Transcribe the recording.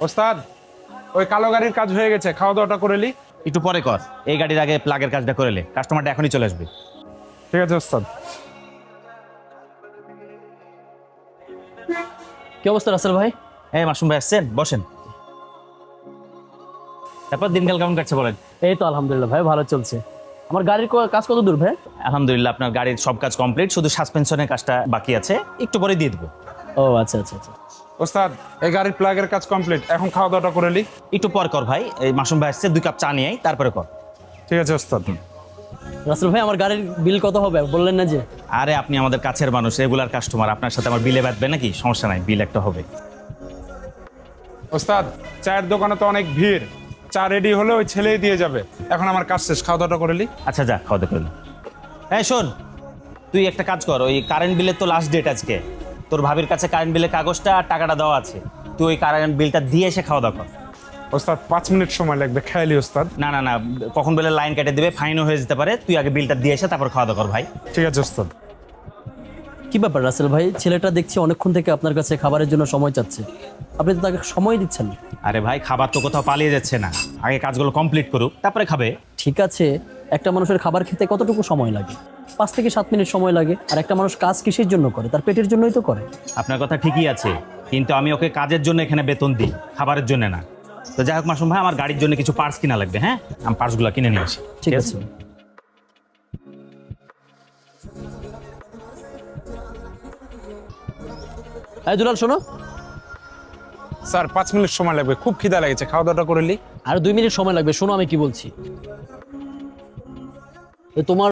ওস্তাদ, ওই কালো গাড়ির কাজ হয়ে গেছে, খাওয়া দাওয়াটা করে লি। একটু পরে কর, এই গাড়ির আগে প্লাগের কাজটা করে লে, কাস্টমারটা এখনই চলে আসবে। ঠিক আছে ওস্তাদ। কি অবস্থা রাসেল ভাই? হ্যাঁ মাসুম ভাই আসছেন, বসেন। তারপর দিনকাল কেমন কাটছে বলেন? এই তো আলহামদুলিল্লাহ ভাই, ভালো চলছে। আমার গাড়ির কাজ কত দূর ভাই? আলহামদুলিল্লাহ আপনার গাড়ির সব কাজ কমপ্লিট, শুধু সাসপেনশনের কাজটা বাকি আছে, একটু পরে দিয়ে দেবো। ও আচ্ছা আচ্ছা আচ্ছা। ওস্তাদ, এই গাড়ির প্লাগের কাজ কমপ্লিট, এখন খাওয়া দাওয়াটা করে লি। একটু পর কর ভাই, এই মাসুম ভাই আসছে, 2 কাপ চা নিয়ে আয়, তারপরে কর। ঠিক আছে ওস্তাদ। রাসেল ভাই, আমার গাড়ির বিল কত হবে বললেন না যে? আরে আপনি আমাদের কাছের মানুষ, রেগুলার কাস্টমার, আপনার সাথে আমার বিলে বাঁধবে নাকি? সমস্যা নাই, বিল একটা হবে। ওস্তাদ, চায়ের দোকানে তো অনেক ভিড়, চা রেডি হলে ওই ছেলেই দিয়ে যাবে। এখন আমার কাজ শেষ, খাওয়া দাওয়াটা করে লি। আচ্ছা যা, খাওয়া দাওয়া করলে। হ্যাঁ শোন, তুই একটা কাজ কর, ওই কারেন্ট বিলের তো লাস্ট ডেট আজকে, তোর ভাবির কাছে কারেন্ট বিলের কাগজটা আর টাকাটা দেওয়া আছে, তুই ওই কারেন্ট বিলটা দিয়ে এসে খাওয়া দাওয়া কর। ওস্তাদ, 5 মিনিট সময় লাগবে, খেয়ালি ওস্তাদ। না না না, কখন বলে লাইন কেটে দেবে, ফাইনও হয়ে যেতে পারে, তুই আগে বিলটা দিয়ে এসে তারপর খাওয়া দাওয়া কর ভাই। ঠিক আছে ওস্তাদ। কি ব্যাপার রাসেল ভাই, ছেলেটা দেখছি অনেকক্ষণ থেকে আপনার কাছে খাবারের জন্য সময় চাচ্ছে, আপনি তো তাকে সময় দিচ্ছেন না। আরে ভাই, খাবার তো কোথাও পালিয়ে যাচ্ছে না, আগে কাজগুলো কমপ্লিট করুক তারপরে খাবে। ঠিক আছে, একটা মানুষের খাবার খেতে কতটুকু সময় লাগে? 5 থেকে 7 মিনিট সময় লাগে। আর একটা মানুষ কাজ কিসের জন্য করে? তার পেটের জন্যই তো করে। আপনার কথা ঠিকই আছে, কিন্তু আমি ওকে কাজের জন্য এখানে বেতন দিই, খাবারের জন্য না। তো যাই হোক মাসুম ভাই, আমার গাড়ির জন্য কিছু পার্টস কিনা লাগবে, হ্যাঁ আমি পার্টসগুলো কিনে নিয়ে আসি। ঠিক আছে। এই দুলাল শোনো, স্যার, 5 মিনিট সময় লাগবে, খুব খিদা লেগেছে, খাওয়া দাওয়াটা করে লি। আর 2 মিনিট সময় লাগবে, শোনো আমি কি বলছি। তোমার